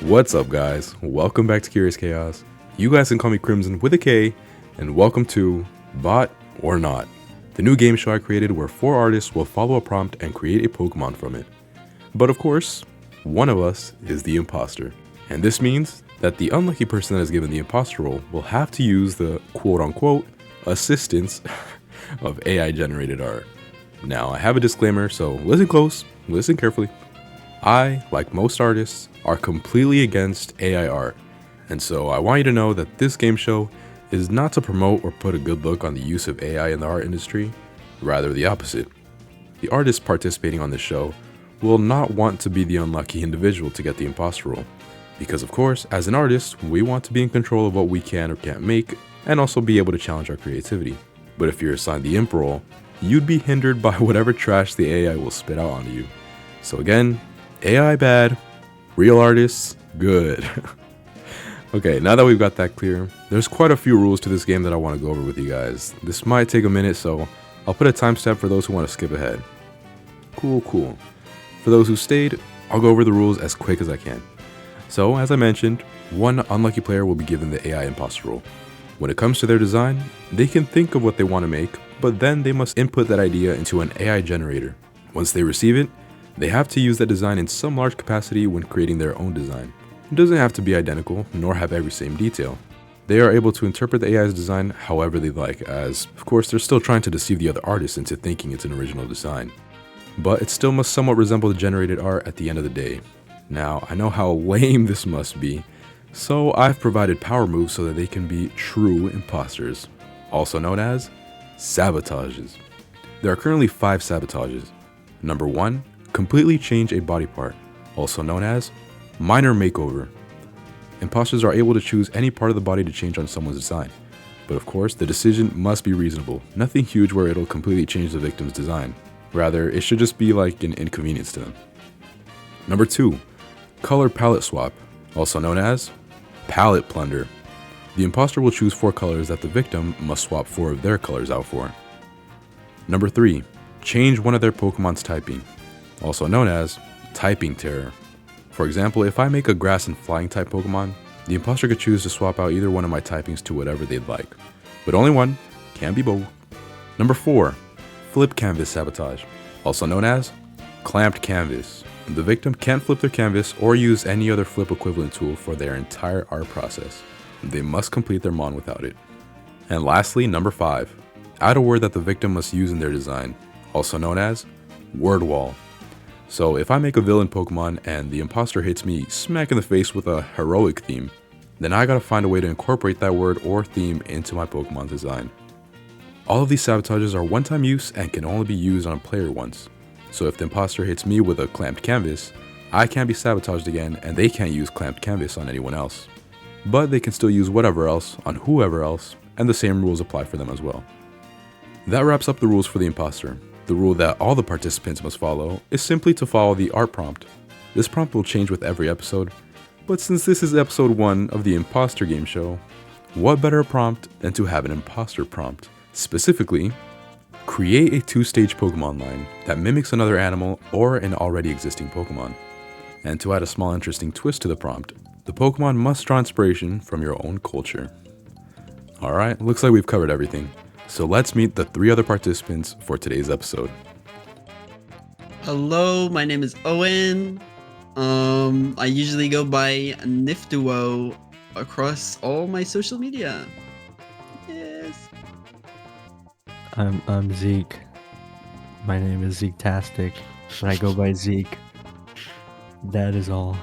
What's up, guys? Welcome back to Curious Chaos. You guys can call me Crimson with a K, and welcome to Bot or Not, the new game show I created where 4 artists will follow a prompt and create a Pokemon from it. But of course, one of us is the imposter. And this means that the unlucky person that is given the imposter role will have to use the quote-unquote assistance of AI-generated art. Now, I have a disclaimer, so listen close, listen carefully. I, like most artists, are completely against AI art, and so I want you to know that this game show is not to promote or put a good look on the use of AI in the art industry, rather the opposite. The artists participating on this show will not want to be the unlucky individual to get the imposter role, because of course, as an artist, we want to be in control of what we can or can't make, and also be able to challenge our creativity. But if you're assigned the imp role, you'd be hindered by whatever trash the AI will spit out onto you. So again, AI bad, real artists good. Okay, now that we've got that clear, there's quite a few rules to this game that I want to go over with you guys. This might take a minute, so I'll put a timestamp for those who want to skip ahead. Cool. For those who stayed, I'll go over the rules as quick as I can. So, as I mentioned, one unlucky player will be given the AI imposter role. When it comes to their design, they can think of what they want to make, but then they must input that idea into an AI generator. Once they receive it, they have to use that design in some large capacity when creating their own design. It doesn't have to be identical, nor have every same detail. They are able to interpret the AI's design however they like, as, of course, they're still trying to deceive the other artists into thinking it's an original design. But it still must somewhat resemble the generated art at the end of the day. Now, I know how lame this must be, so I've provided power moves so that they can be true imposters, also known as sabotages. There are currently 5 sabotages. Number 1, completely change a body part, also known as minor makeover. Imposters are able to choose any part of the body to change on someone's design, but of course the decision must be reasonable, nothing huge where it'll completely change the victim's design. Rather, it should just be like an inconvenience to them. Number 2, color palette swap, also known as palette plunder. The imposter will choose 4 colors that the victim must swap 4 of their colors out for. Number 3, change one of their Pokemon's typing, also known as typing terror. For example, if I make a grass and flying type Pokemon, the imposter could choose to swap out either one of my typings to whatever they'd like, but only one, can't be both. Number 4, flip canvas sabotage, also known as clamped canvas. The victim can't flip their canvas or use any other flip equivalent tool for their entire art process. They must complete their mon without it. And lastly, number 5, add a word that the victim must use in their design, also known as word wall. So if I make a villain Pokemon and the imposter hits me smack in the face with a heroic theme, then I gotta find a way to incorporate that word or theme into my Pokemon design. All of these sabotages are one-time use and can only be used on a player once. So if the imposter hits me with a clamped canvas, I can't be sabotaged again and they can't use clamped canvas on anyone else. But they can still use whatever else on whoever else, and the same rules apply for them as well. That wraps up the rules for the imposter. The rule that all the participants must follow is simply to follow the art prompt. This prompt will change with every episode, but since this is episode 1 of the imposter game show, what better prompt than to have an imposter prompt? Specifically, create a 2-stage Pokemon line that mimics another animal or an already existing Pokemon. And to add a small interesting twist to the prompt, the Pokemon must draw inspiration from your own culture. Alright, looks like we've covered everything. So let's meet the 3 other participants for today's episode. Hello, my name is Owen. I usually go by Niftuo across all my social media. Yes. I'm Zeek. My name is Zeek-tastic, but I go by Zeek. That is all.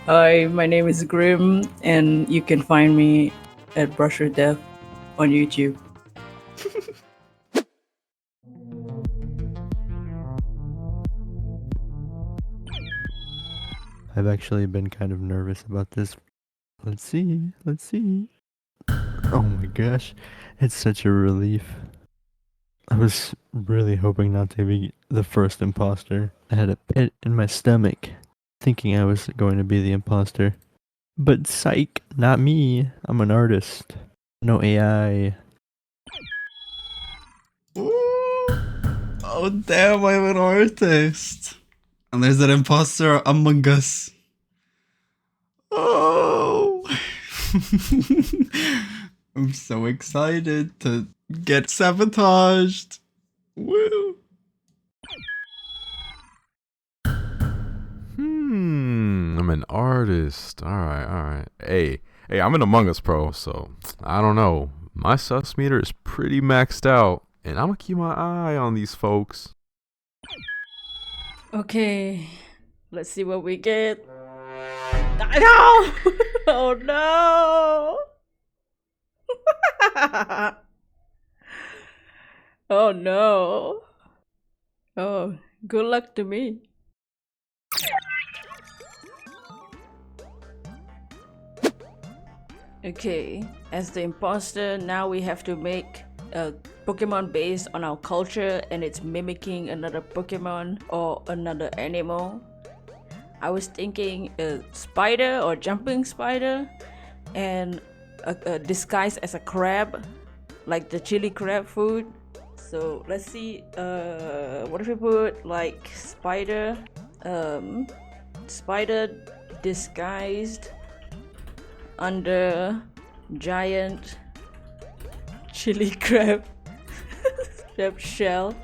Hi, my name is Grim, and you can find me at Brush Your Death on YouTube. I've actually been kind of nervous about this. Let's see. Oh my gosh, it's such a relief. I was really hoping not to be the first imposter. I had a pit in my stomach, thinking I was going to be the imposter. But psych, not me. I'm an artist. No AI. Ooh. Oh damn, I'm an artist. And there's an imposter among us. Oh! I'm so excited to get sabotaged. Woo! I'm an artist. Alright. Hey, I'm an Among Us pro, so I don't know. My sus meter is pretty maxed out, and I'm gonna keep my eye on these folks. Okay, let's see what we get. No! Oh no! Oh no! Oh, good luck to me. Okay, as the imposter, now we have to make a Pokemon based on our culture and it's mimicking another Pokemon or another animal. I was thinking a spider or jumping spider and a disguise as a crab, like the chili crab food. So let's see, what if we put like spider disguised under giant chili crab shell.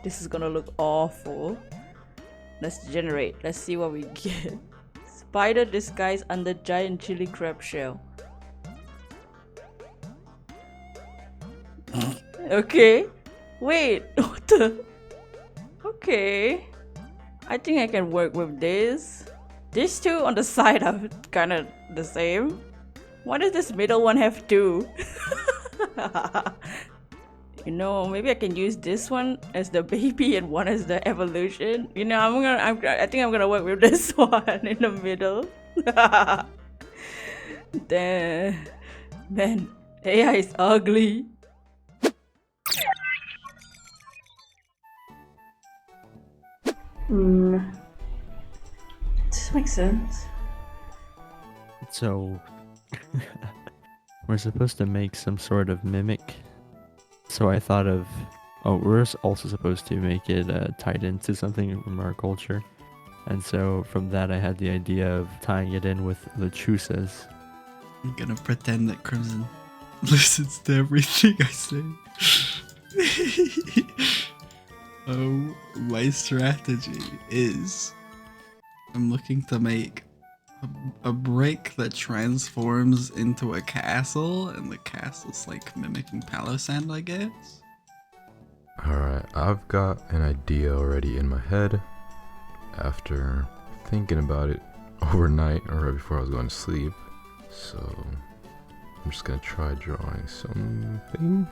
This is gonna look awful. Let's generate. Let's see what we get. Spider disguised under giant chili crab shell. Okay. Wait. What the? Okay. I think I can work with this. These two on the side are kind of the same. Why does this middle one have two? You know, maybe I can use this one as the baby and one as the evolution. You know, I think I'm gonna work with this one in the middle. Damn, man, AI is ugly. This makes sense. So, we're supposed to make some sort of mimic. So I thought of, we're also supposed to make it tied into something from our culture. And so from that I had the idea of tying it in with lechusas. I'm gonna pretend that Crimson listens to everything I say. My strategy is I'm looking to make a brick that transforms into a castle, and the castle's like mimicking Palossand, I guess. Alright, I've got an idea already in my head after thinking about it overnight or right before I was going to sleep. So I'm just gonna try drawing something.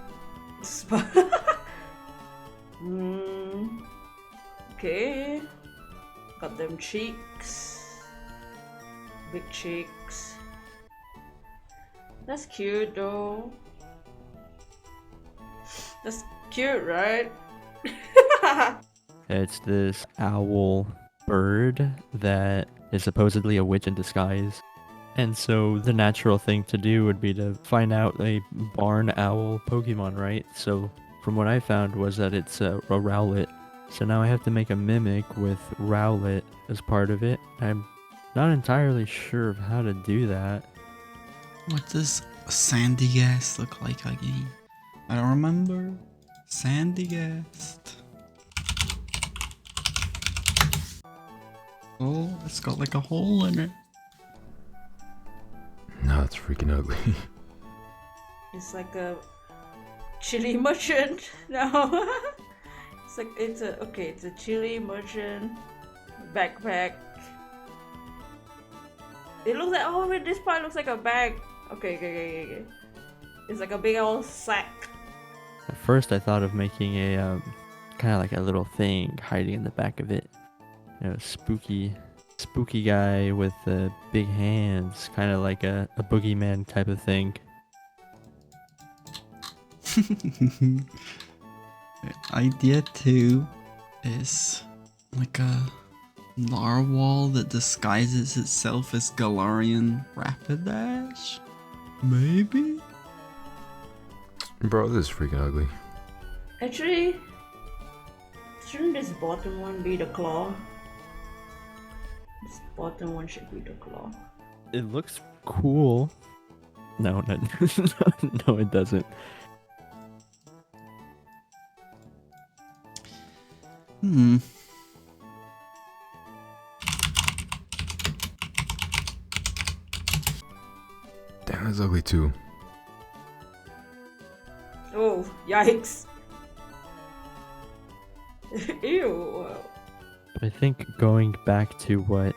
Okay. Got them cheeks. Big cheeks. That's cute though. That's cute, right? It's this owl bird that is supposedly a witch in disguise. And so the natural thing to do would be to find out a barn owl Pokemon, right? So from what I found was that it's a Rowlet. So now I have to make a mimic with Rowlet as part of it. I'm not entirely sure of how to do that. What does Sandygast look like again? I don't remember. Sandygast. Oh, it's got like a hole in it. No, that's freaking ugly. It's like a chili merchant. No. It's a chili merchant backpack. It looks like, oh wait, this part looks like a bag. Okay. It's like a big old sack. At first I thought of making a kind of like a little thing hiding in the back of it. You know, spooky guy with big hands, kind of like a boogeyman type of thing. Idea 2 is like a narwhal that disguises itself as Galarian Rapidash? Maybe? Bro, this is freaking ugly. Actually, shouldn't this bottom one be the claw? This bottom one should be the claw. It looks cool. No, no, no, it doesn't. Hmm. Damn, that's ugly too. Oh, yikes. Ew. But I think going back to what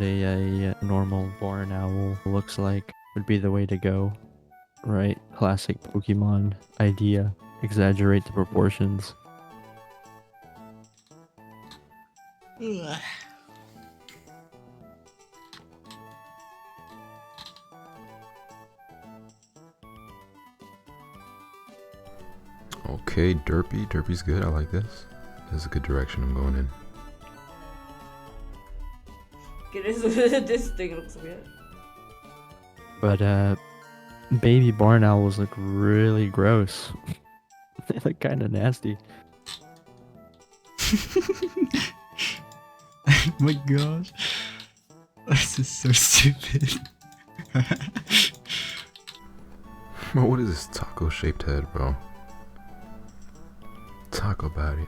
a normal barn owl looks like would be the way to go, right? Classic Pokemon idea. Exaggerate the proportions. Ugh. Okay, Derpy. Derpy's good. I like this. This is a good direction I'm going in. Okay, this thing looks weird. But baby barn owls look really gross. They look kind of nasty. Oh my gosh. This is so stupid. Bro, what is this taco shaped head, bro? Taco body.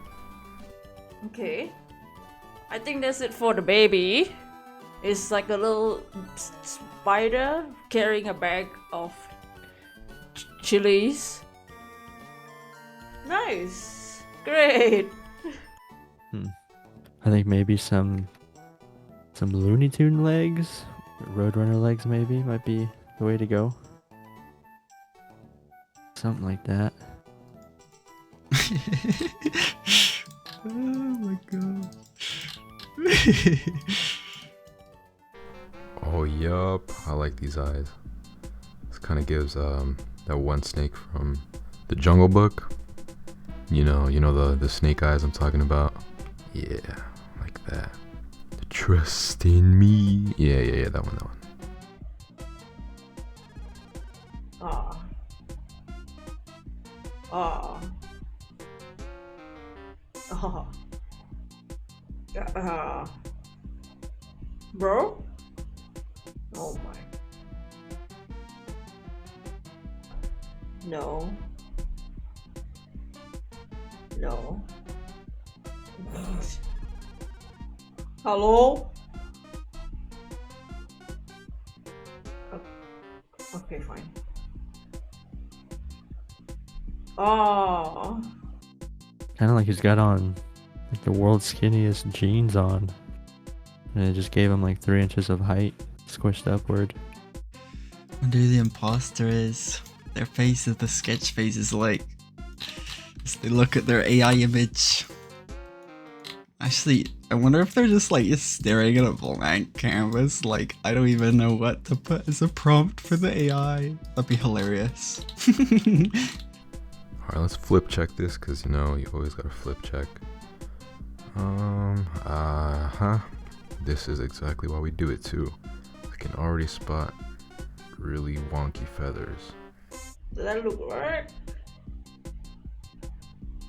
Okay. I think that's it for the baby. It's like a little spider carrying a bag of chilies. Nice. Great. I think maybe some Looney Tune legs, Roadrunner legs maybe might be the way to go. Something like that. Oh my god. Oh, yup. I like these eyes. This kind of gives that one snake from the Jungle Book. You know the snake eyes I'm talking about. Yeah, like that. Trust in me. Yeah, that one. Ah. Ah. Ah. Bro? Oh my. No. No. Hello? Okay, fine. Oh. Kind of like he's got on like the world's skinniest jeans on, and it just gave him like 3 inches of height, squished upward. Wonder who the imposter is. Their face is the sketch face is like as they look at their AI image. Actually, I wonder if they're just staring at a blank canvas. Like, I don't even know what to put as a prompt for the AI. That'd be hilarious. Alright, let's flip check this, because you always gotta flip check. This is exactly why we do it too. I can already spot really wonky feathers. Does that look right?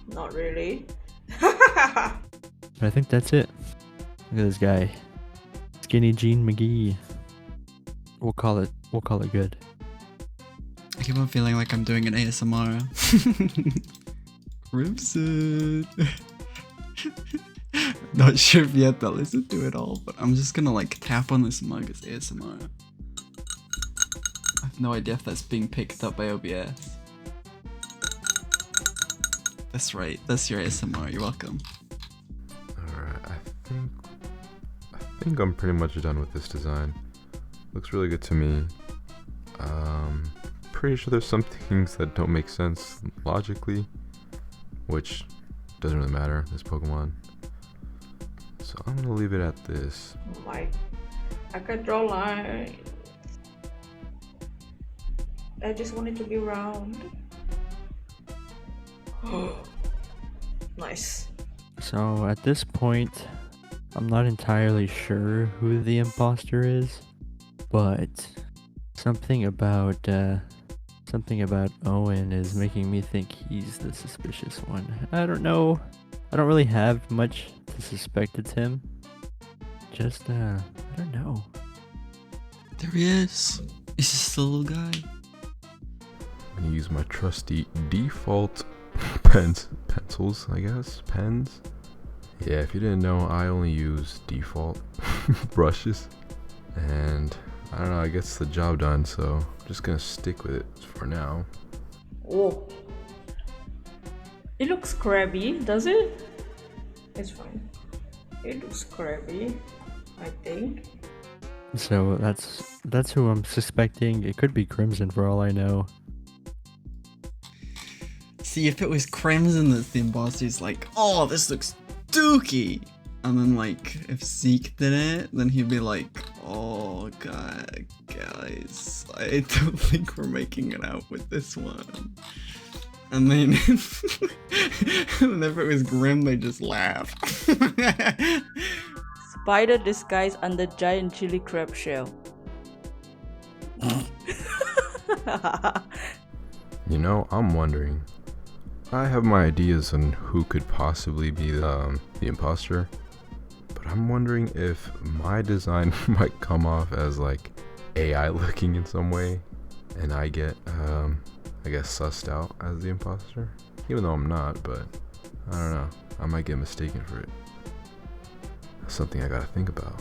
Not really. But I think that's it. Look at this guy, Skinny Jean McGee. We'll call it good. I keep on feeling like I'm doing an ASMR. Crimson. Not sure if you have to listen to it all, but I'm just gonna tap on this mug as ASMR. I have no idea if that's being picked up by OBS. That's right, that's your ASMR, you're welcome. Alright, I think I'm pretty much done with this design. Looks really good to me. Pretty sure there's some things that don't make sense logically, which doesn't really matter, this Pokemon. So I'm gonna leave it at this. Like, I could draw lines. I just want it to be round. Nice. So at this point, I'm not entirely sure who the imposter is, but something about Owen is making me think he's the suspicious one. I don't know. I don't really have much to suspect it's him. just I don't know. There he is. Is this the little guy? I'm gonna use my trusty default pencils, I guess, pens. Yeah, if you didn't know, I only use default brushes, and I don't know, I guess the job done, so I'm just gonna stick with it for now. Oh. It looks crabby, does it? It's fine. It looks crabby, I think. So that's who I'm suspecting. It could be Crimson for all I know. See, if it was Crimson that's the imposter, he's like, oh, this looks dookie. And then, like, if Zeek did it, then he'd be like, oh, God, guys, I don't think we're making it out with this one. And then, and if it was Grim, they just laugh. Spider disguised under giant chili crab shell. You know, I'm wondering. I have my ideas on who could possibly be the imposter, but I'm wondering if my design might come off as like AI looking in some way, and I get, I guess, sussed out as the imposter, even though I'm not. But I don't know. I might get mistaken for it. That's something I gotta think about.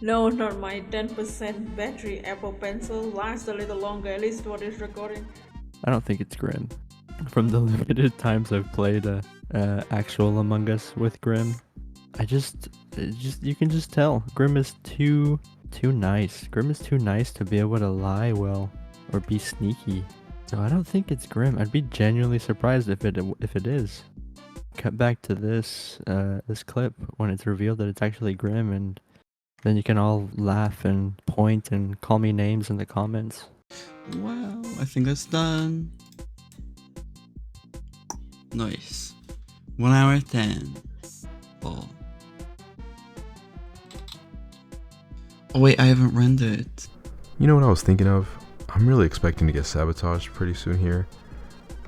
No, not my 10% battery Apple Pencil. Lasts a little longer, at least what is recording. I don't think it's Grim. From the limited times I've played actual Among Us with Grim, you can just tell Grim is too nice. Grim is too nice to be able to lie well or be sneaky. So I don't think it's Grim. I'd be genuinely surprised if it is. Cut back to this clip when it's revealed that it's actually Grim, and then you can all laugh and point and call me names in the comments. Wow, I think that's done. Nice. 1 hour 10. Oh. Oh wait, I haven't rendered. You know what I was thinking of? I'm really expecting to get sabotaged pretty soon here,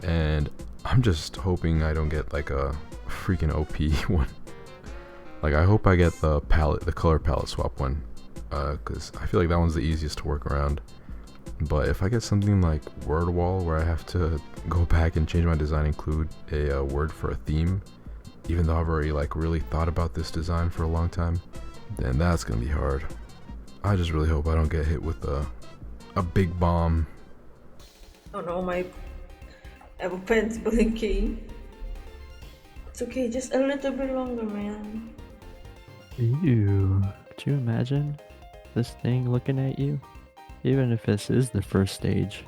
and I'm just hoping I don't get like a freaking OP one. Like, I hope I get the color palette swap one, because I feel like that one's the easiest to work around. But if I get something like word wall where I have to go back and change my design, include a word for a theme, even though I've already like really thought about this design for a long time, then that's gonna be hard. I just really hope I don't get hit with a big bomb. Oh no, my Apple Pen's blinking. It's okay, just a little bit longer, man. Ew. Could you imagine this thing looking at you? Even if this is the first stage.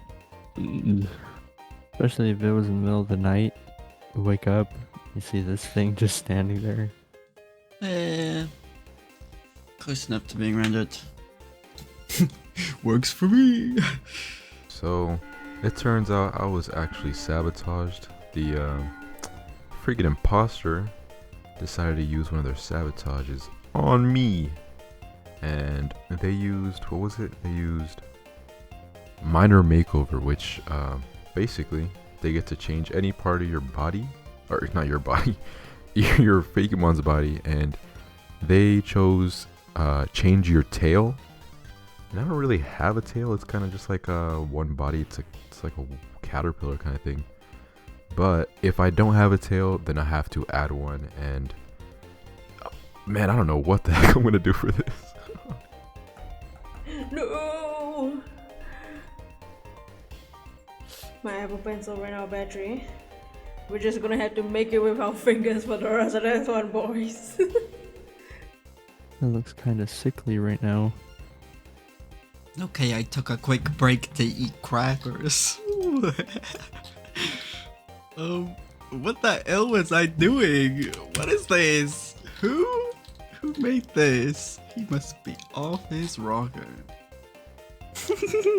Ew. Especially if it was in the middle of the night. You wake up, you see this thing just standing there. Close enough to being rendered. Works for me. So, it turns out I was actually sabotaged. The freaking imposter decided to use one of their sabotages on me. And they used, what was it? They used minor makeover, which basically they get to change any part of your body, or not your body, your Pokemon's body, and they chose change your tail. And I don't really have a tail. It's kind of just like one body. It's like a caterpillar kind of thing. But if I don't have a tail, then I have to add one. And man, I don't know what the heck I'm gonna do for this. No! My Apple Pencil ran out of battery. We're just gonna have to make it with our fingers for the rest of this one, boys. It looks kind of sickly right now. Okay, I took a quick break to eat crackers. What the hell was I doing? What is this? Who made this? He must be off his rocker. It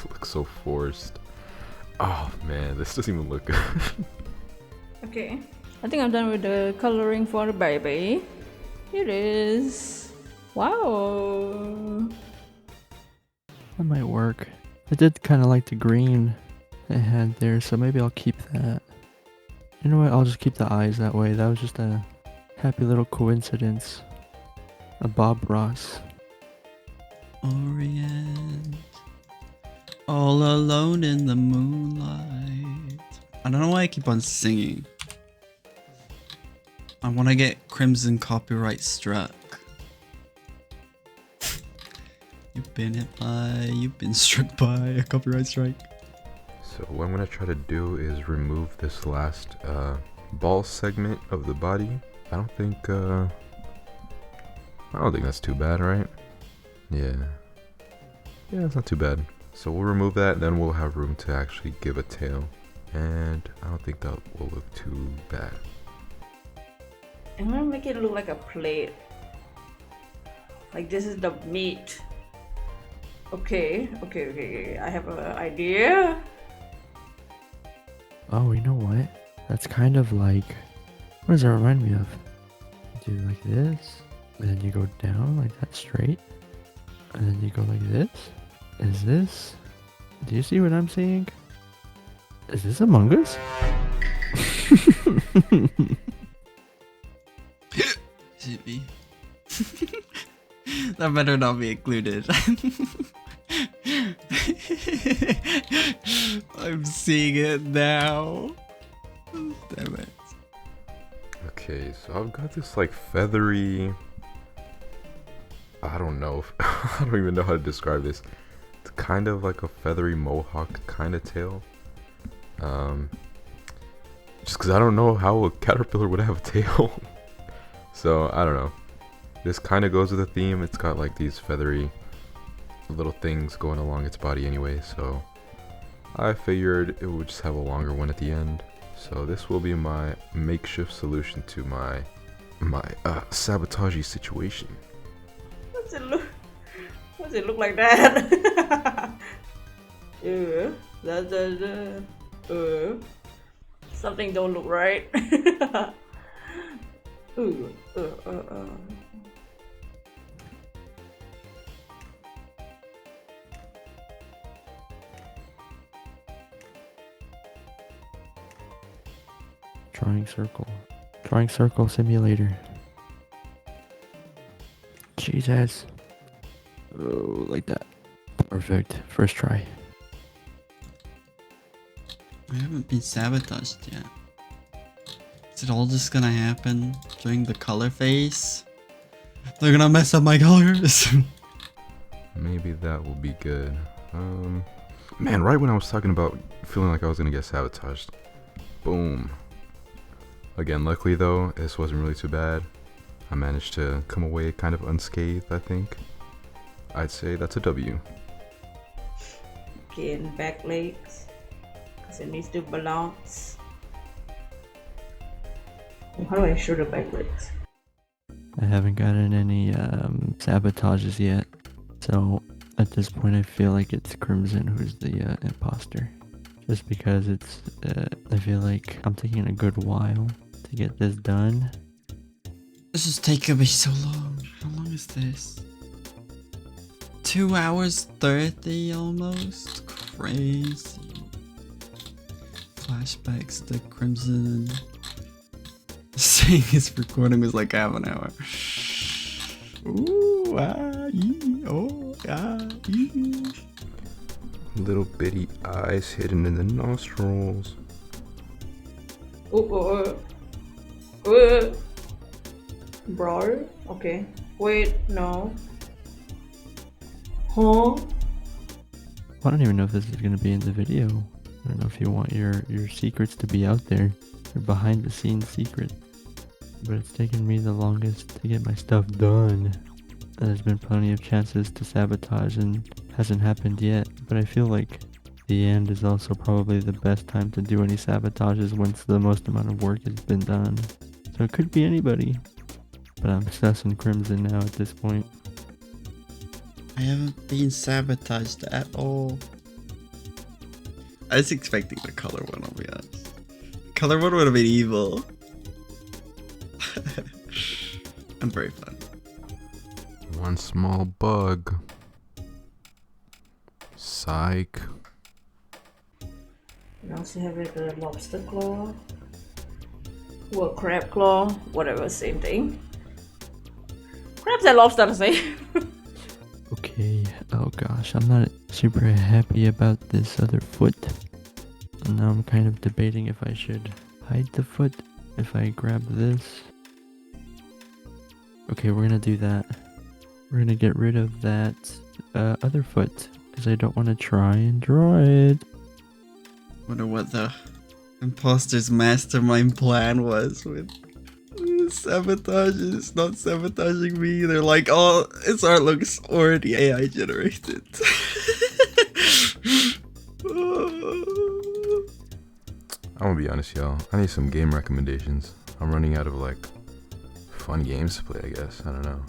looks so forced. Oh man, this doesn't even look good. Okay, I think I'm done with the coloring for the baby. Here it is. Wow. That might work. I did kind of like the green it had there, so maybe I'll keep that. You know what? I'll just keep the eyes that way. That was just a Happy little coincidence. A Bob Ross. Orient, all alone in the moonlight. I don't know why I keep on singing. I want to get Crimson copyright struck. You've been struck by a copyright strike. So what I'm gonna try to do is remove this last ball segment of the body. I don't think that's too bad, right? Yeah, it's not too bad. So we'll remove that, and then we'll have room to actually give a tail, and I don't think that will look too bad. I'm gonna make it look like a plate. Like this is the meat. Okay. I have an idea. Oh, you know what? That's kind of like... What does that remind me of? You do like this, and then you go down like that straight, and then you go like this. Is this... Do you see what I'm seeing? Is this Among Us? Should be. That better not be included. I'm seeing it now. Damn it. Okay, so I've got this like feathery... I don't know. I don't even know how to describe this. It's kind of like a feathery mohawk kind of tail. Just because I don't know how a caterpillar would have a tail. So, I don't know. This kind of goes with the theme. It's got like these feathery little things going along its body anyway. So, I figured it would just have a longer one at the end. So, this will be my makeshift solution to my sabotage situation. What's it look like that? Something don't look right. Drawing circle simulator. Jesus. Oh, like that. Perfect. First try. I haven't been sabotaged yet. Is it all just gonna happen during the color phase? They're gonna mess up my colors. Maybe that will be good. Man, right when I was talking about feeling like I was gonna get sabotaged, boom. Again, luckily though, this wasn't really too bad. I managed to come away kind of unscathed, I think. I'd say that's a W. Again, back legs. Because it needs to balance. How do I show the back legs? I haven't gotten any sabotages yet. So at this point I feel like it's Crimson who's the imposter. Just because it's, I feel like I'm taking a good while to get this done. This is taking me so long. How long is this? 2 hours 30 almost? Crazy. Flashbacks to Crimson. Saying his recording was like half an hour. Ooh, ah, ee, oh, ah, ee. Little bitty eyes hidden in the nostrils. Bro? Okay. Wait, no. Huh? I don't even know if this is going to be in the video. I don't know if you want your secrets to be out there. Your behind the scenes secret. But it's taken me the longest to get my stuff done. There's been plenty of chances to sabotage and hasn't happened yet. But I feel like the end is also probably the best time to do any sabotages once the most amount of work has been done. So it could be anybody. But I'm sussing Crimson now at this point. I haven't been sabotaged at all. I was expecting the color one, I'll be honest. Color one would have been evil. I'm very fun. One small bug. Psych. And also have a lobster claw. Well, crab claw, whatever, same thing. Crabs and lobster the same. Okay, oh gosh, I'm not super happy about this other foot. And now I'm kind of debating if I should hide the foot, if I grab this. Okay, we're gonna do that. We're gonna get rid of that other foot, because I don't want to try and draw it. Wonder what the imposter's mastermind plan was with Sabotage. It's not sabotaging me. They're like, oh, its art looks already AI generated. I'm gonna be honest, y'all. I need some game recommendations. I'm running out of like fun games to play, I guess. I don't know.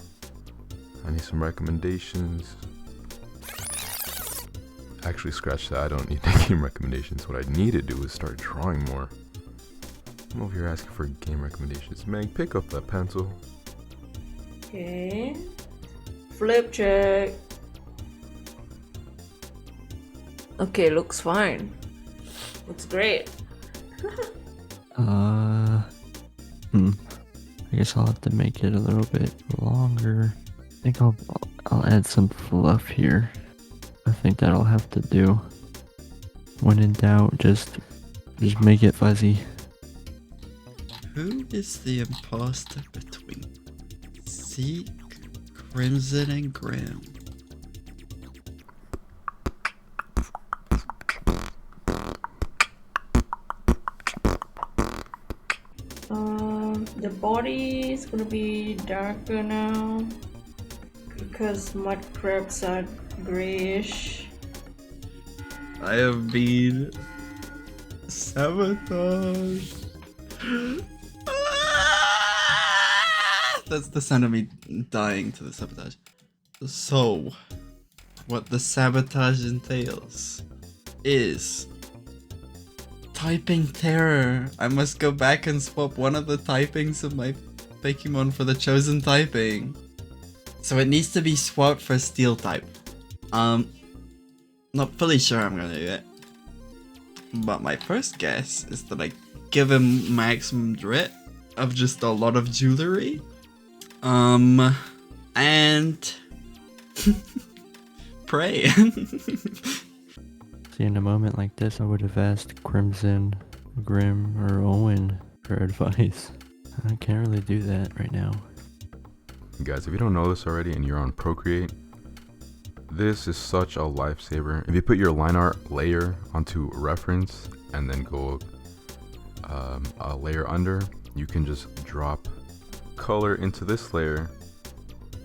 I need some recommendations. Actually, scratch that. I don't need the game recommendations. What I need to do is start drawing more. I'm over here asking for game recommendations. Meg, pick up that pencil. Okay. Flip check. Okay, looks fine. Looks great. I guess I'll have to make it a little bit longer. I think I'll add some fluff here. I think that'll have to do. When in doubt, just make it fuzzy. Who is the imposter between Zeek, Crimson, and Grim? The body is gonna be darker now because mud crabs are grayish. I have been sabotaged. That's the sound of me dying to the sabotage. So, what the sabotage entails is typing terror. I must go back and swap one of the typings of my Pokémon for the chosen typing. So it needs to be swapped for steel type. Not fully sure I'm gonna do it. But my first guess is that I give him maximum dread of just a lot of jewelry. And pray. See, in a moment like this, I would have asked Crimson, Grim, or Owen for advice. I can't really do that right now. Guys, if you don't know this already and you're on Procreate, this is such a lifesaver. If you put your line art layer onto reference and then go a layer under, you can just drop color into this layer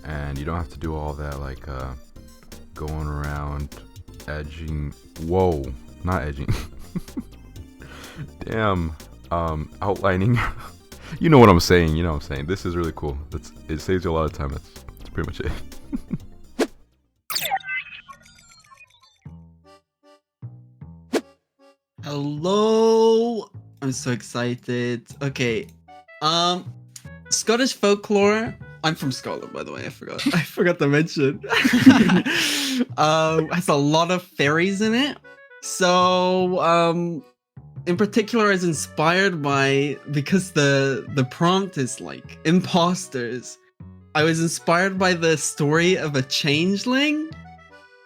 and you don't have to do all that like going around edging. Whoa, not edging. Damn, outlining. You know what I'm saying. This is really cool. It saves you a lot of time. That's pretty much it. Hello! I'm so excited. Okay. Scottish folklore. I'm from Scotland, by the way. I forgot to mention. Has a lot of fairies in it. So, in particular, I was inspired by, because the prompt is like imposters. I was inspired by the story of a changeling,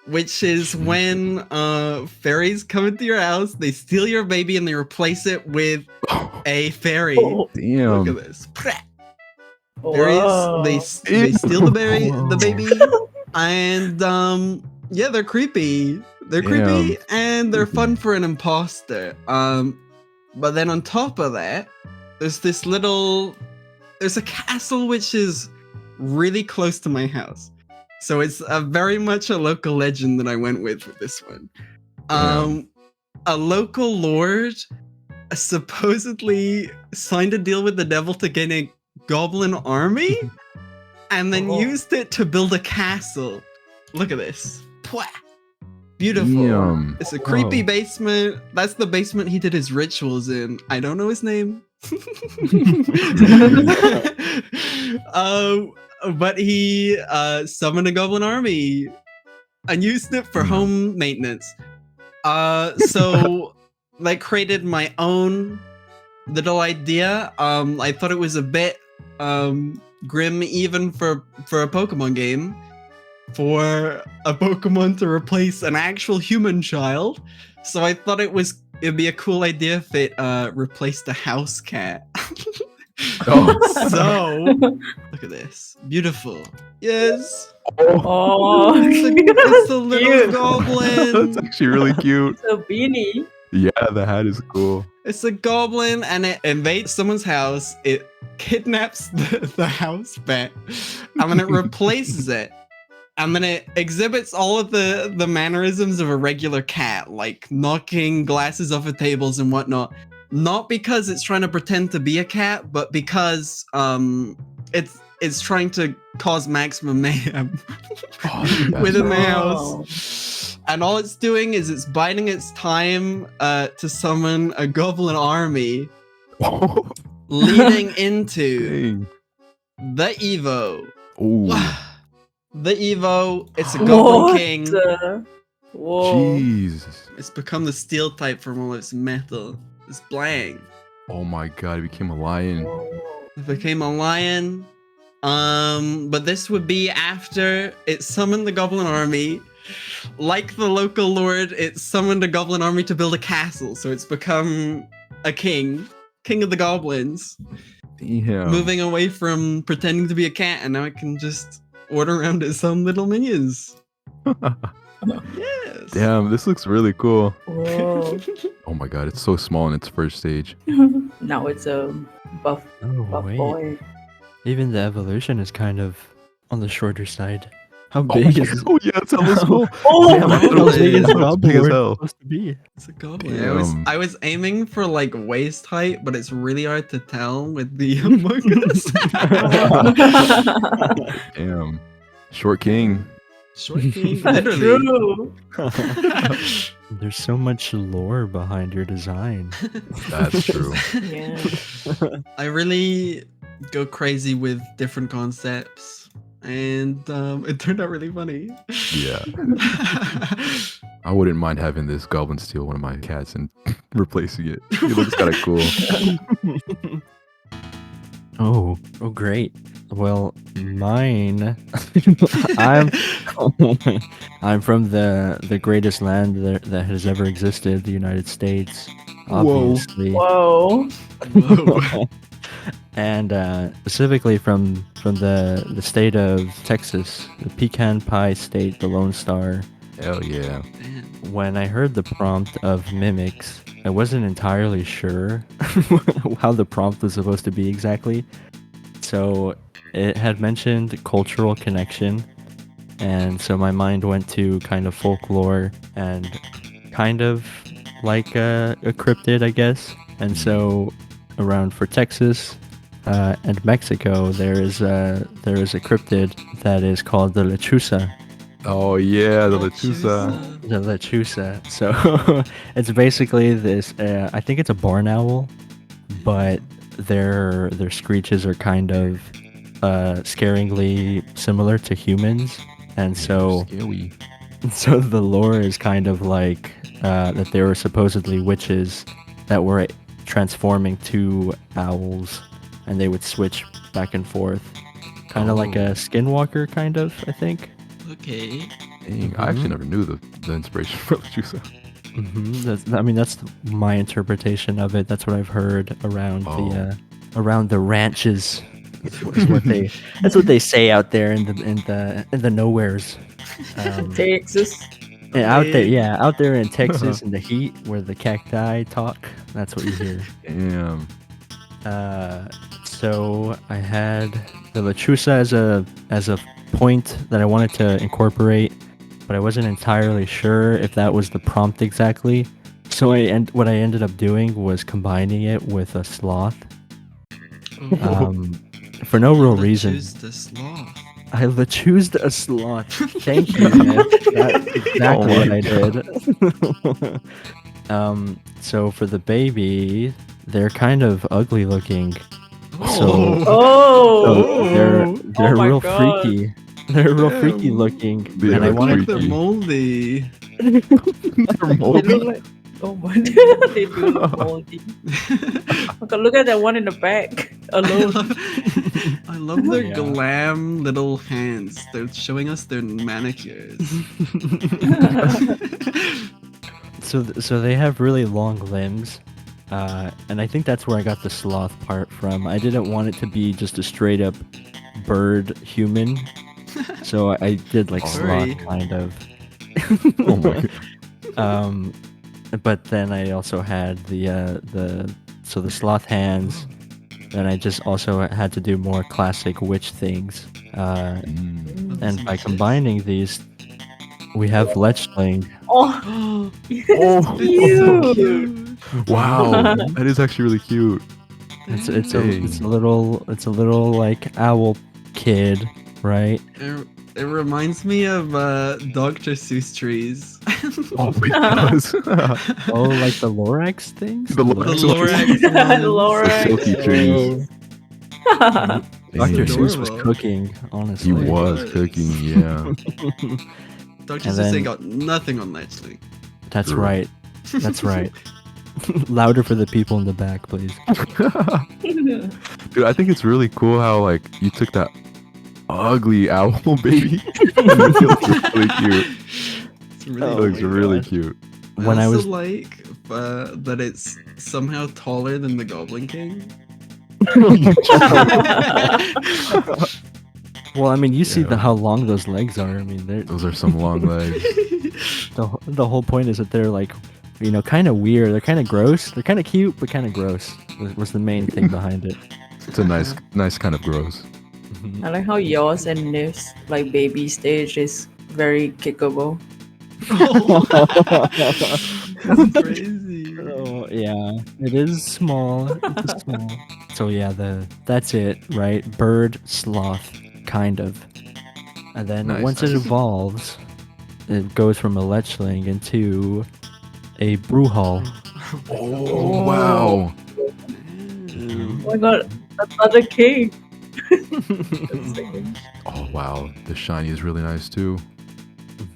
which is when fairies come into your house, they steal your baby, and they replace it with a fairy. Damn. Look at this. Fairies, they steal the baby, and yeah, they're creepy. They're creepy, and they're fun for an imposter. But then on top of that, there's a castle which is really close to my house. So it's very much a local legend that I went with this one. A local lord supposedly signed a deal with the devil to get a goblin army and then used it to build a castle. Look at this. Pwah! Beautiful. Damn. It's a creepy basement. That's the basement he did his rituals in. I don't know his name. But he summoned a goblin army and used it for home maintenance. So that created my own little idea. I thought it was a bit grim even for a Pokemon game, for a Pokemon to replace an actual human child. So I thought it'd be a cool idea if it replaced a house cat. So look at this, beautiful. Yes. Oh, It's a little cute. goblin. That's actually really cute. It's a beanie. Yeah, the hat is cool. It's a goblin, and it invades someone's house. It kidnaps the house pet, and then it replaces it. And then it exhibits all of the mannerisms of a regular cat, like knocking glasses off of tables and whatnot. Not because it's trying to pretend to be a cat, but because it's trying to cause maximum mayhem within the house. And all it's doing is it's biding its time to summon a goblin army, leading into the Evo. Ooh. The Evo, it's a Goblin King. Whoa. Jesus. It's become the steel type from all its metal. It's blank. Oh my god, it became a lion. It became a lion. But this would be after it summoned the Goblin Army. Like the local lord, it summoned a Goblin Army to build a castle. So it's become a king of the goblins. Damn. Moving away from pretending to be a cat, and now it can just order around its own little minions. Yes. Damn, this looks really cool. Whoa. Oh my god, it's so small in its first stage. Now it's a buff Oh, wait. boy. Even the evolution is kind of on the shorter side. How Oh, big my is God. Oh yeah, it's hella small. Oh, Damn, my how God. big is It's the big goblin as lord hell. supposed to be? It's a goblin. Damn. I was aiming for like waist height, but it's really hard to tell with the Among Us. Damn. Short king. Short king, literally. True. There's so much lore behind your design. That's true. Yeah. I really go crazy with different concepts, and it turned out really funny. Yeah. I wouldn't mind having this goblin steal one of my cats and replacing it. It looks kind of cool. Oh, great. Well, mine. I'm from the greatest land that has ever existed, the United States. Obviously. Whoa. Whoa. And specifically from the state of Texas, the pecan pie state, the Lone Star. Hell yeah. Damn. When I heard the prompt of mimics, I wasn't entirely sure how the prompt was supposed to be exactly. So it had mentioned cultural connection, and so my mind went to kind of folklore and kind of like a cryptid, I guess. And so around for Texas and Mexico, there is a cryptid that is called the lechuza. Oh yeah, the lechuza. The lechuza. So it's basically this. I think it's a barn owl, but their screeches are kind of scaringly similar to humans, and so Scary. so the lore is kind of like that they were supposedly witches that were transforming to owls, and they would switch back and forth, kind of like a skinwalker, kind of. I think. Okay. Dang, I actually never knew the inspiration for lechuza. That's my interpretation of it. That's what I've heard around around the ranches. That's what they say out there in the nowheres. Texas. Out there in Texas in the heat where the cacti talk. That's what you hear. Damn. So I had the lechuza as a point that I wanted to incorporate, but I wasn't entirely sure if that was the prompt exactly. So what I ended up doing was combining it with a sloth. For no real reason. Choose the sloth. I choose a sloth. Thank you, man. That's exactly what I did. So for the baby, they're kind of ugly looking. So they're Oh my real God. freaky. They're real freaky looking. They and I are wanted They're freaky. moldy. They're moldy. Oh my! They do look moldy. Okay, look at that one in the back alone. I love their Yeah. glam little hands. They're showing us their manicures. So they have really long limbs, and I think that's where I got the sloth part from. I didn't want it to be just a straight up bird human, so I did like Sorry. sloth kind of. Oh my god. But then I also had the sloth hands. Then I just also had to do more classic witch things. Mm. And by combining these, we have Lechling. Oh, Oh, cute. Cute. wow, that is actually really cute. It's Dang. a little like owl kid, right? It reminds me of Dr. Seuss trees. Oh, it does. Oh, like the Lorax things. The The Lorax. Lorax The ones. silky trees. Dr. Dang. Seuss was Adorable. cooking, honestly. He was was. cooking, yeah. Dr. And Seuss then- got nothing on Ledgley. That's True. right. That's right. Louder for the people in the back, please. Dude, I think it's really cool how like you took that ugly owl baby. It looks really cute. It's It really looks cute. really cute. When I also was like that it's somehow taller than the Goblin King. well, I mean, you see Yeah. how long those legs are. I mean, they're Those are some long legs. the whole point is that they're like, kind of weird. They're kind of gross. They're kind of cute, but kind of gross. Was the main thing behind it. It's a nice kind of gross. I like how yours and Nif's like baby stage is very kickable. That's crazy. Oh yeah, it is small. It's small. So yeah, that's it, right? Bird sloth, kind of. And then Nice. once it evolves, it goes from a lechling into a bruhal. Oh wow. Damn. Oh my god, another king. Oh wow. The shiny is really nice too.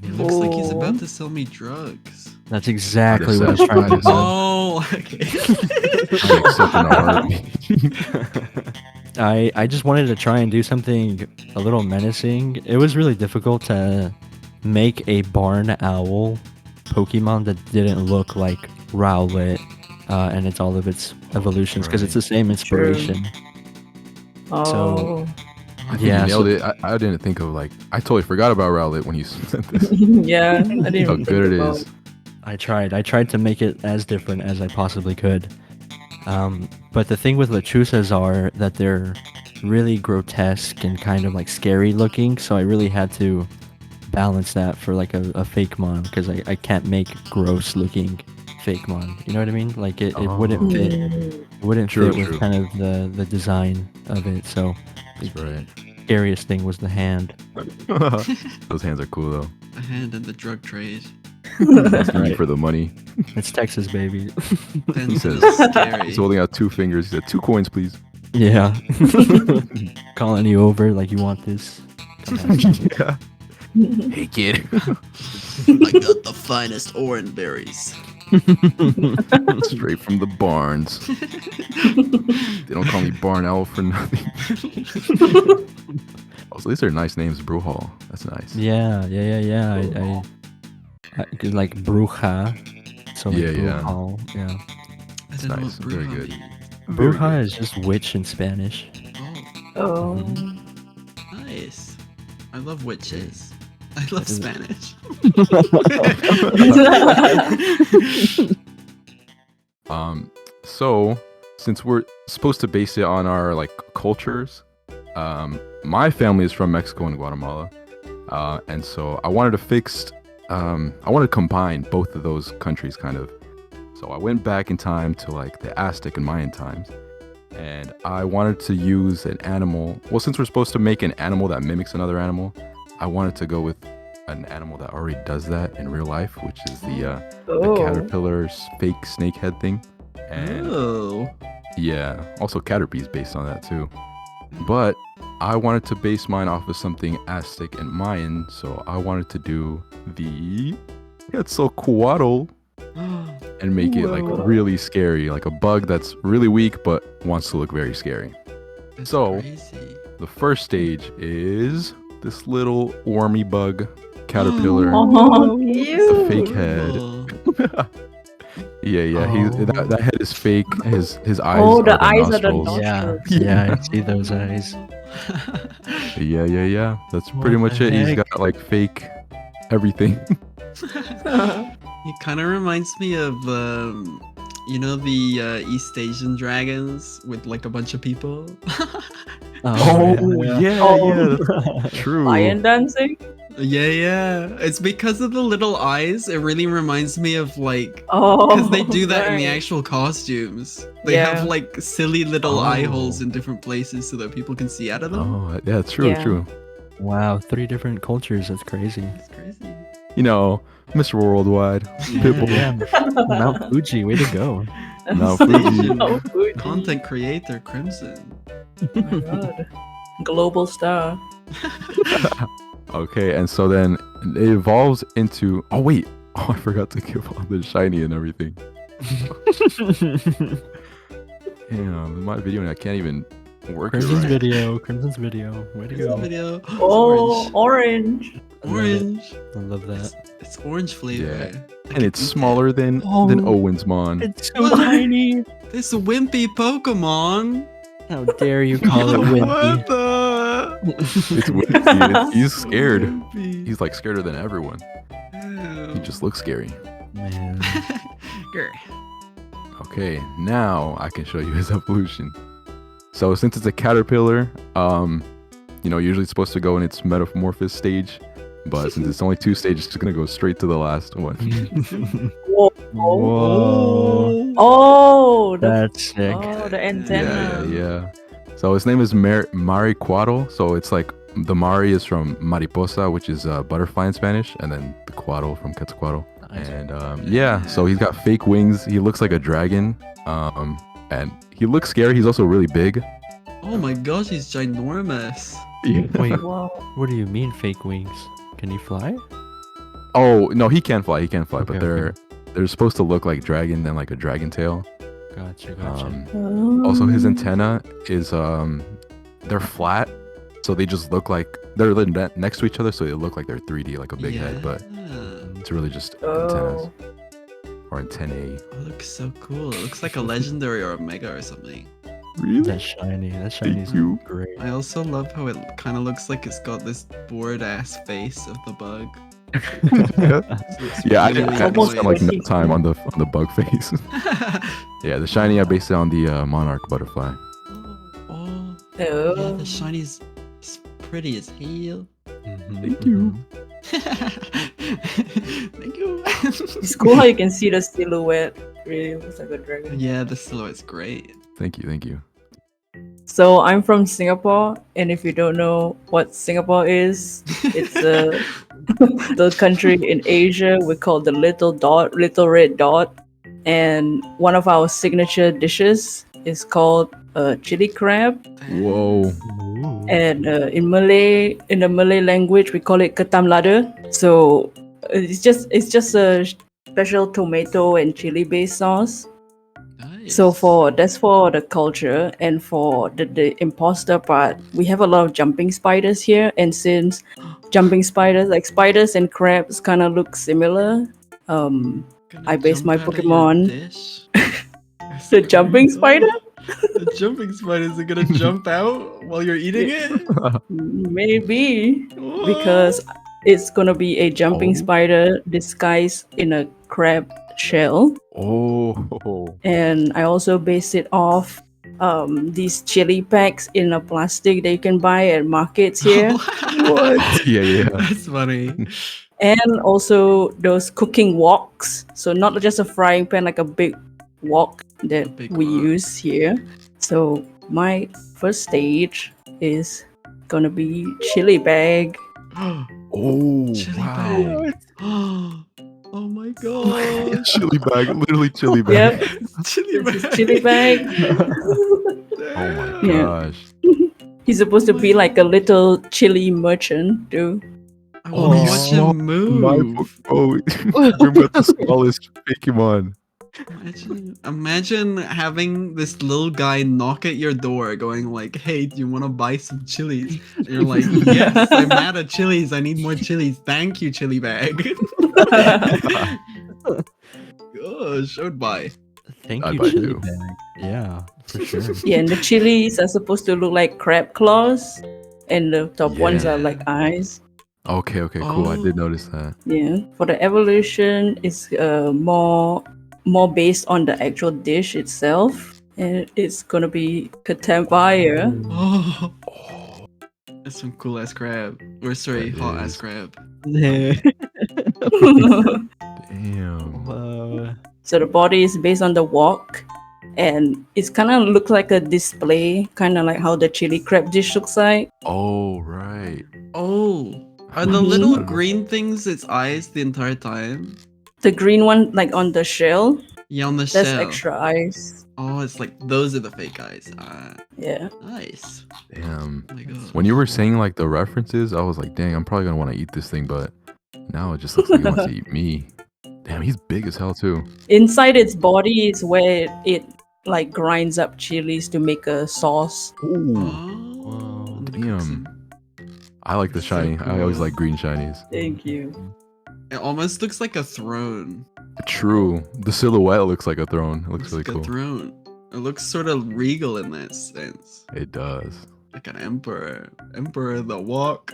It looks like he's Oh. about to sell me drugs. That's exactly Yes, what I was trying to yes. do. Oh, okay. I accept in a heartbeat. I just wanted to try and do something a little menacing. It was really difficult to make a barn owl Pokemon that didn't look like Rowlet and it's all of its evolutions because it's the same inspiration. Oh. I think Yeah, you nailed so- it. I didn't think of like I totally forgot about Rowlet when you said this. Yeah, I didn't How even good think it about is. I tried to make it as different as I possibly could. But the thing with Lechusas are that they're really grotesque and kind of like scary looking, so I really had to balance that for like a fake mon because I can't make gross looking fake mon. You know what I mean? Like it wouldn't fit. It wouldn't True, fit with true. kind of the design of it. So That's right. scariest thing was the hand. Those hands are cool though. A hand in the drug trade. Asking you for the money. It's Texas, baby. Then says- scary. He's holding out 2 fingers. He said 2 coins, please. Yeah. Calling you over like you want this. Come on. Yeah. Hey kid. I got the finest orange berries. Straight from the barns. They don't call me Barn Owl for nothing. Also, these are nice names, Bruhal. That's nice. Yeah. I like bruja. So like Yeah, yeah. brujal, yeah. I don't know nice, what very Bruja good. means. Very Bruja good. is just witch in Spanish. Oh, Oh. nice. I love witches. I love is- Spanish. So since we're supposed to base it on our like cultures, my family is from Mexico and Guatemala, and so I wanted to combine both of those countries kind of. So I went back in time to like the Aztec and Mayan times, and I wanted to use an animal. Well, since we're supposed to make an animal that mimics another animal, I wanted to go with an animal that already does that in real life, which is the Oh. caterpillar fake snake head thing. And Oh. yeah, also Caterpie is based on that too. But I wanted to base mine off of something Aztec and Mayan, so I wanted to do the Quetzalcoatl. and make it like really scary, like a bug that's really weak but wants to look very scary. That's So- crazy. The first stage is this little wormy bug caterpillar. Oh, The cute. fake head. Cool. Yeah. Oh. That head is fake. His eyes Oh, are the the eyes are the nostrils. nostrils. Yeah, I see those eyes. Yeah. That's pretty What much the it. He's heck? got like fake everything. It kind of reminds me of, you know, the East Asian dragons with like a bunch of people. yeah, Oh. that's true. Lion dancing? Yeah. It's because of the little eyes. It really reminds me of like, Oh. because they do that in the right. actual costumes. They Yeah. have like silly little eye holes Oh. in different places so that people can see out of them. Oh, yeah, true, Yeah. true. Wow, 3 different cultures. That's crazy. It's crazy. You know, Mr. Worldwide. Pitbull. Yeah, Mount Fuji, way to go. Mount Fuji. Oh, Fuji. Content creator Crimson. Oh my god. Global star. Okay, and so then it evolves into. Oh wait, I forgot to give all the shiny and everything. Yeah, my video and I can't even work it Crimson's right. video. Crimson's video. Way to This go. video. It's Oh, orange. orange. I love that. It's orange flavor. Yeah. I And it's can eat smaller than Oh. Owen's Mon. It's so tiny. it. This wimpy Pokemon. How dare you call it What wimpy? the? It's wimpy. He's scared. Wimpy. He's like scarier than everyone. Ew. He just looks scary. Man. Grr. Okay, now I can show you his evolution. So since it's a caterpillar, usually it's supposed to go in its metamorphosis stage, but since it's only 2 stages, it's gonna go straight to the last one. Whoa. Whoa. Oh, That's sick. oh, the antenna. Yeah. So his name is Maricuado. So it's like the Mari is from mariposa, which is butterfly in Spanish, and then the Cuado from Quetzalcoatl. Nice. And so he's got fake wings. He looks like a dragon, and he looks scary. He's also really big. Oh my gosh, he's ginormous. Wait, Wow. what do you mean fake wings? Can he fly? Oh no, he can fly. He can fly, but Okay, they're supposed to look like dragon and like a dragon tail. Gotcha. Also, his antenna is they're flat, so they just look like they're next to each other, so they look like they're 3D, like a big head, but it's really just antennas Oh. or antennae. Oh, looks so cool. It looks like a legendary or a mega or something. Really? That's shiny. That shiny's you. great. I also love how it kind of looks like it's got this bored ass face of the bug. Yeah, I really spent Almost like no like- time on the bug face. Yeah, the shiny I based it on the monarch butterfly. Oh, Oh. yeah, the shiny's pretty as hell. Thank you. Thank you. It's cool how you can see the silhouette. Really looks like a dragon. Yeah, the silhouette's great. Thank you. So I'm from Singapore, and if you don't know what Singapore is, it's the country in Asia we call the little red dot, and one of our signature dishes is called chili crab, Whoa. Ooh. and in the Malay language we call it ketam lada. So it's just a special tomato and chili based sauce. Nice. So that's for the culture, and for the imposter part, we have a lot of jumping spiders here, and since jumping spiders, like spiders and crabs, kind of look similar, Gonna I based my jump out of your Pokemon- dish? the jumping spider, The jumping spiders are gonna jump out while you're eating it? maybe because it's gonna be a jumping Oh. spider disguised in a crab shell, Oh. and I also based it off these chili packs in a plastic that you can buy at markets here. What? Yeah. That's funny. And also those cooking woks, so not just a frying pan, like a big wok that big we wok. use here. So my first stage is gonna be chili bag. Oh. Chili Wow. bag. Oh my god. Chili bag, literally chili bag. Yep, Chili this is bag. chili bag. Oh my Yeah. gosh. He's supposed to be like a little chili merchant too. I want to Oh, watch him My move. oh, remember the smallest Pokemon. Imagine having this little guy knock at your door going like, hey, do you want to buy some chilies? And you're like, yes, I'm out of chilies. I need more chilies. Thank you, chili bag. Gosh, I would buy. Thank I'd you, buy chili two. bag. Yeah, for sure. Yeah, and the chilies are supposed to look like crab claws, and the top ones are Yeah. like eyes. Okay, cool. I did Oh. notice that. Yeah, for the evolution, it's more based on the actual dish itself, and it's gonna be Katambaya. Oh. That's some cool ass crab. Or sorry, That hot ass is. crab. Damn. So the body is based on the wok, and it's kind of looks like a display, kind of like how the chili crab dish looks like. Oh, right. Oh. Are Hmm. the Mhm. little green things its eyes the entire time? The green one, like on the shell, Yeah, on the that's shell. extra eyes. Oh, it's like those are the fake eyes. Yeah. Nice. Damn. Oh my god. When you were saying like the references, I was like, dang, I'm probably gonna want to eat this thing, but now it just looks like he wants to eat me. Damn, he's big as hell too. Inside its body is where it like grinds up chilies to make a sauce. Ooh. Oh, Wow. the Damn. cooksum. I like the So shiny. I always cool. like green shinies. Thank you. It almost looks like a throne. True. The silhouette looks like a throne. It looks Looks really like a cool. throne. It looks sort of regal in that sense. It does. Like an emperor. Emperor of the walk.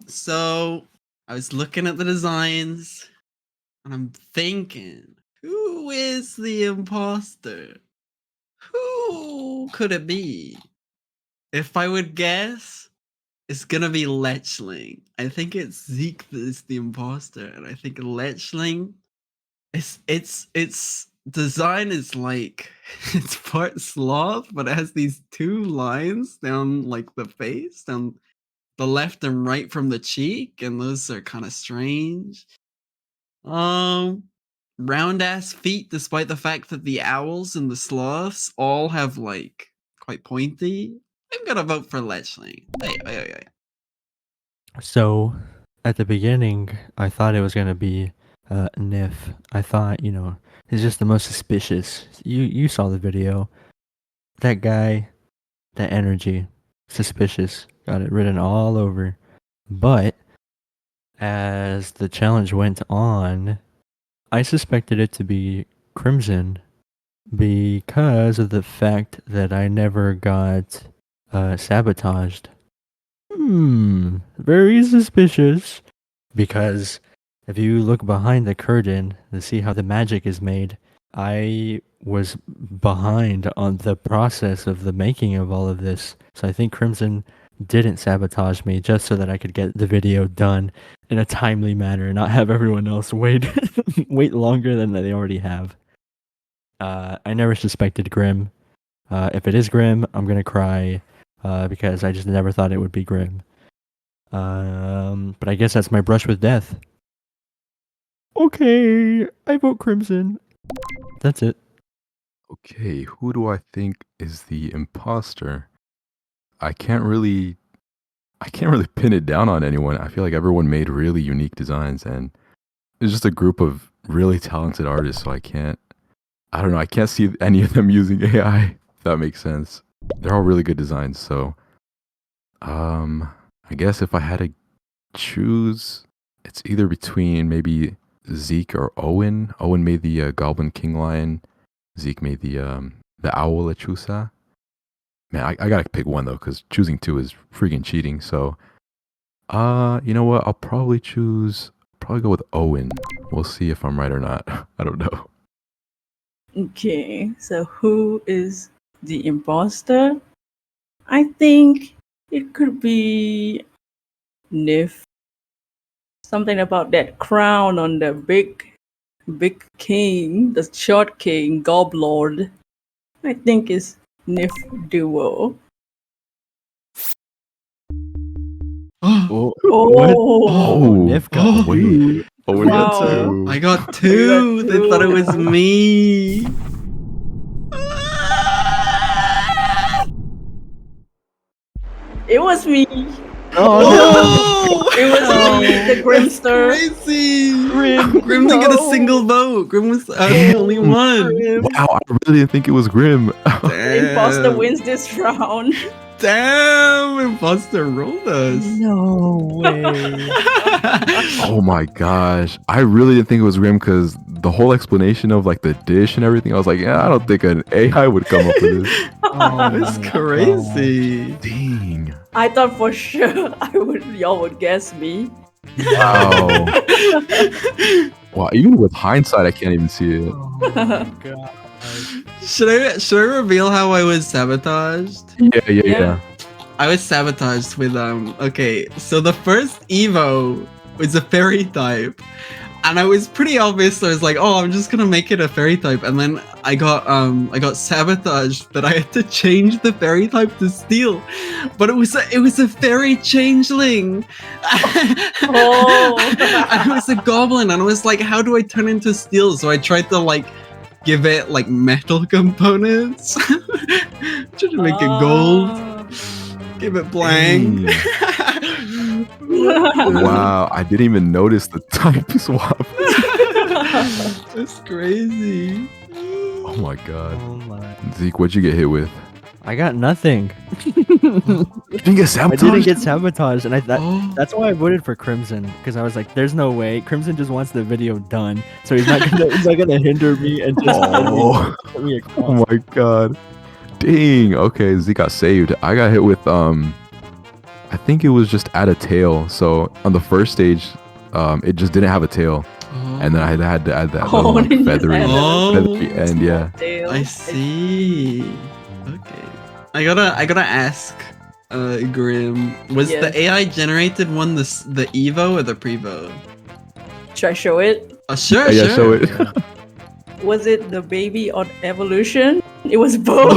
So, I was looking at the designs and I'm thinking, who is the imposter? Who could it be? If I would guess, it's gonna be Lechling. I think it's Zeek that is the imposter, and I think Lechling its design is like it's part sloth, but it has these two lines down like the face, down the left and right from the cheek, and those are kind of strange. Round ass feet, despite the fact that the owls and the sloths all have like quite pointy. I'm gonna vote for Lechling. Wait. So, at the beginning, I thought it was gonna be Nif. I thought, he's just the most suspicious. You saw the video. That guy, that energy, suspicious. Got it written all over. But as the challenge went on, I suspected it to be Crimson because of the fact that I never got sabotaged. Very suspicious. Because if you look behind the curtain to see how the magic is made, I was behind on the process of the making of all of this. So I think Crimson didn't sabotage me just so that I could get the video done in a timely manner and not have everyone else wait wait longer than they already have. I never suspected Grim. If it is Grim, I'm gonna cry because I just never thought it would be Grim. But I guess that's my brush with death. Okay, I vote Crimson. That's it. Okay, who do I think is the imposter? I can't really pin it down on anyone. I feel like everyone made really unique designs, and it's just a group of really talented artists, so I can't see any of them using AI, if that makes sense. They're all really good designs, so I guess if I had to choose, it's either between maybe Zeek or Owen. Owen made the Goblin King Lion. Zeek made the Owl Lechusa. Man, I gotta pick one though, because choosing two is freaking cheating. So, you know what? I'll probably go with Owen. We'll see if I'm right or not. I don't know. Okay, so who is the imposter? I think it could be Nif. Something about that crown on the big king, the short king, Goblord. I think it's Nif Duo. Oh, Oh, Nif got wait. two. Owen got Wow. two. I got two. They thought it was me. It was me. Oh, It was me, the Grimster. crazy. Grim, Grim didn't get a no. single vote. Grim was the only one. Wow, I really didn't think it was Grim. The imposter wins this round. Damn, imposter rolled us. No way. Oh my gosh. I really didn't think it was Grim because the whole explanation of like the dish and everything, I was like, yeah, I don't think an AI would come up with this. That's crazy. Dang. I thought for sure y'all would guess me. Wow. Wow, even with hindsight, I can't even see it. Oh god. Should I reveal how I was sabotaged? Yeah. I was sabotaged with okay, so the first Evo was a fairy type. And I was pretty obvious, so I was like, oh, I'm just gonna make it a fairy type. And then I got sabotaged that I had to change the fairy type to steel. But it was a fairy changeling. Oh. And it was a goblin, and I was like, how do I turn into steel? So I tried to like give it like metal components. Tried to make it gold. Give it blank. Wow, I didn't even notice the type swap. That's crazy. Oh my god. Oh my. Zeke, what'd you get hit with? I got nothing. You didn't get I sabotaged? didn't get sabotaged, and Oh. that's why I voted for Crimson, because I was like, "There's no way Crimson just wants the video done, so he's not gonna hinder me and just Oh. put me across." Oh my god. Dang. Okay, Zeke got saved. I got hit with I think it was just add a tail. So on the first stage, it just didn't have a tail. And then I had to add that little like, didn't you feathery, add that? feathery end, yeah. Tail. I see. Okay. I gotta ask, Grim. Was Yes. the AI generated one the Evo or the Prevo? Should I show it? Sure, Yeah, show it. Was it the baby on evolution? It was both.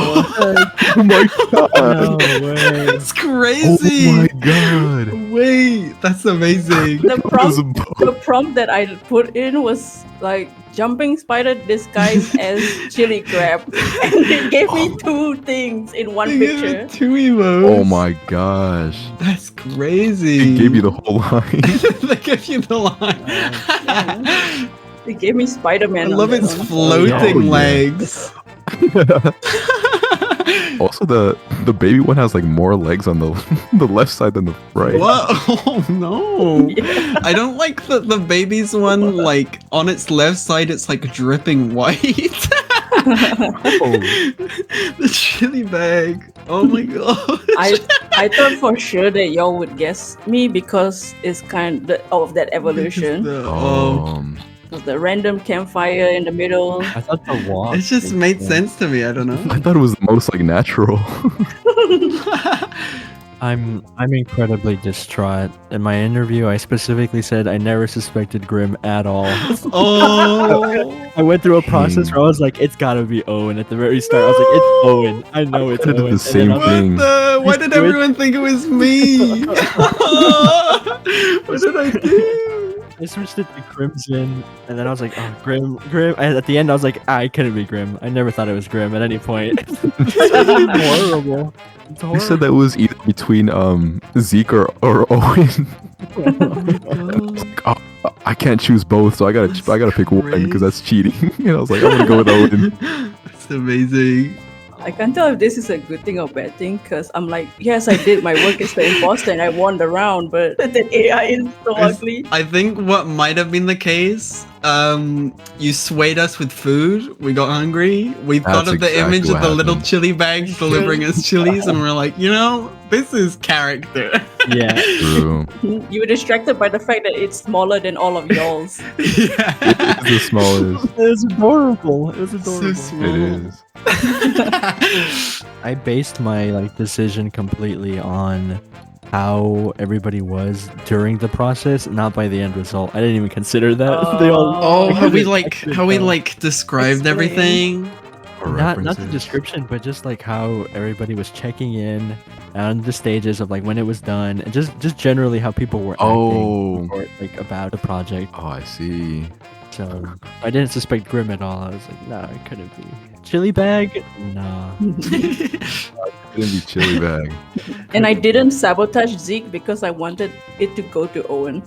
Oh my god. No way. That's Oh crazy. my god. Wait, that's amazing. The prompt, It was the prompt that I put in was like jumping spider disguised as chili crab, and it gave me two things in one picture. Two Evos. Oh my gosh. That's crazy. It gave you the whole line. They give you the line. It gave me Spider-Man. I on love that its one. floating Oh, yeah. legs. Also, the baby one has like more legs on the the left side than the right. What? Oh no! Yeah. I don't like the baby's one. Like on its left side, it's like dripping white. The chili bag. Oh my god! I thought for sure that y'all would guess me because it's kind of that evolution. With the random campfire in the middle. I thought the walk. It just made sense to me. I don't know. I thought it was the most like natural. I'm incredibly distraught. In my interview, I specifically said I never suspected Grim at all. Oh. I went through a process where I was like, it's gotta be Owen. At the very start, I was like, it's Owen. I know it's I did Owen. the same And then I was thing. Why did everyone think it was me? What did I do? I switched it to Crimson, and then I was like, oh, Grim. And at the end, I was like, I couldn't be Grim. I never thought it was Grim at any point. It's horrible. It's You horrible. said that it was either between Zeke or Owen. Oh, I can't choose both, so I gotta pick one because that's cheating. And I was like, I'm gonna go with Owen. That's amazing. I can't tell if this is a good thing or bad thing because I'm like, yes, I did my work as the imposter and I won the round, but the AI is so ugly. I think what might have been the case, you swayed us with food. We got hungry. We thought of the exactly image of what the little happened. chili bag delivering us chilies, and we're like, this is character. Yeah. True. You were distracted by the fact that it's smaller than all of y'all's. Yeah. It's the smallest. It was adorable. It was So adorable. small. It is. I based my decision completely on how everybody was during the process, not by the end result. I didn't even consider that. They all Oh, how we extra described Explain. everything. Or not the references. description, but just how everybody was checking in on the stages of when it was done, and just generally how people were acting Oh. or, about the project. Oh, I see. So So I didn't suspect Grim at all. I was like, nah, it couldn't be. Chili bag? Nah. Couldn't be chili bag. And I didn't sabotage Zeke because I wanted it to go to Owen.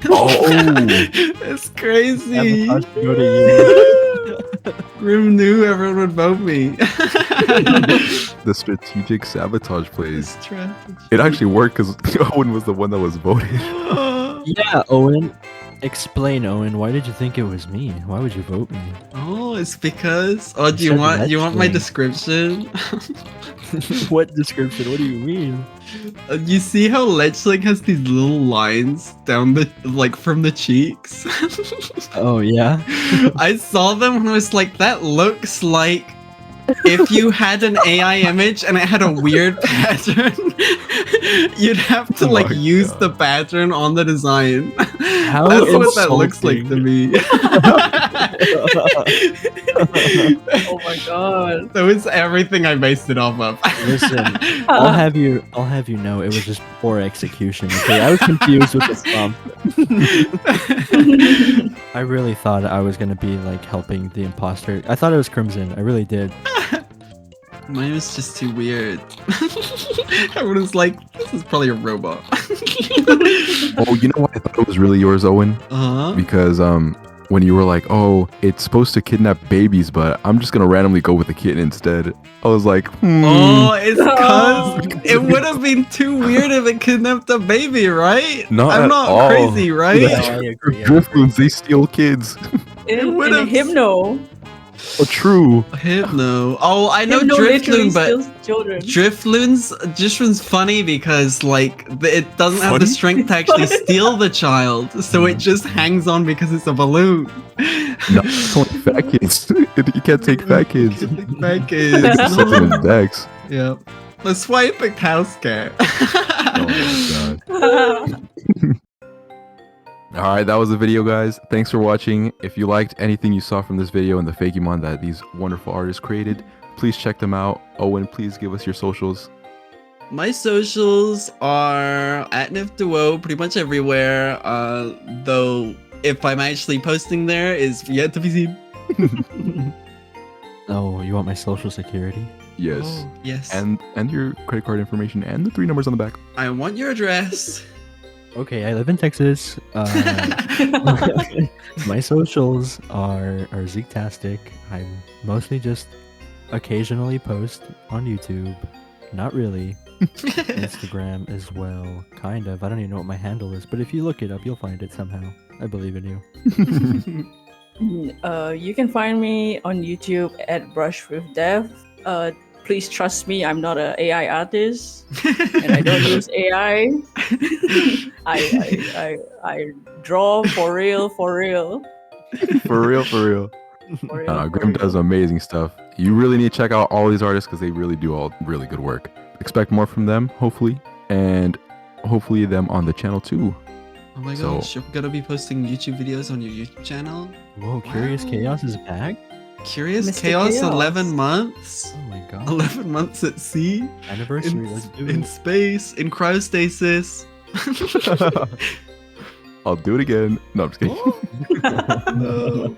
Oh, It's crazy. Sabotage to go to you. Grim knew everyone would vote me. the strategic sabotage plays. Strategy. It actually worked because Owen was the one that was voted. Yeah, Owen. Explain, Owen. Why did you think it was me? Why would you vote me? Oh, it's because. Oh, do You you said want my ledgeling. description? What description? What do you mean? You see how Ledgeling has these little lines down the from the cheeks? Oh yeah. I saw them and I was like, that looks like if you had an AI image and it had a weird pattern, you'd have to Oh like my use God. the pattern on the design. How That's what that looks like to me. Oh my god. That was everything I based it off of. Listen, I'll have you know it was just poor execution. Okay, I was confused with the prompt. I really thought I was gonna be like helping the imposter. I thought it was Crimson. I really did. Mine was just too weird. Everyone was like, this is probably a robot. Oh, you know what? I thought it was really yours, Owen. Uh-huh. Because when you were like, oh, it's supposed to kidnap babies, but I'm just gonna randomly go with the kitten instead. I was like, Oh, it's cause it would have been too weird if it kidnapped a baby, right? Not I'm at not all. crazy, right? No, I agree. Driftloons, they steal kids. In would've- Hypno. Oh, true. Hypno. Oh, I know Hypno literally Driftloon, but steals children. Driftloon's funny because like it doesn't have the Funny? strength to actually steal the child, so it just hangs on because it's a balloon. No, it's only fat kids. You can't take fat kids. Fat kids. Just set them in decks. Yep. That's why I picked house cat. Oh my god. Alright, that was the video, guys. Thanks for watching. If you liked anything you saw from this video and the Fakemon that these wonderful artists created, please check them out. Owen, please give us your socials. My socials are at NifDuo pretty much everywhere. Though if I'm actually posting there is yet to be seen. Oh, you want my social security? Yes. Oh, yes. And your credit card information and the 3 numbers on the back. I want your address. Okay, I live in Texas. My socials are Zeektastic. I mostly just occasionally post on YouTube. Not really. Instagram as well. Kind of. I don't even know what my handle is, but if you look it up, you'll find it somehow. I believe in you. You can find me on YouTube at Brush with Dev. Please trust me, I'm not an AI artist, and I don't use AI. I draw for real. For real. For real, Grim for does real. amazing stuff. You really need to check out all these artists because they really do all really good work. Expect more from them, hopefully, and hopefully them on the channel too. Oh my So- gosh, you're gonna be posting YouTube videos on your YouTube channel? Whoa, Curious Wow. Chaos is back? Curious Mr. Chaos, Chaos. 11 months? Oh my god. 11 months at sea? Anniversary, let's do In it. space, in cryostasis. I'll do it again. No, I'm just kidding. No.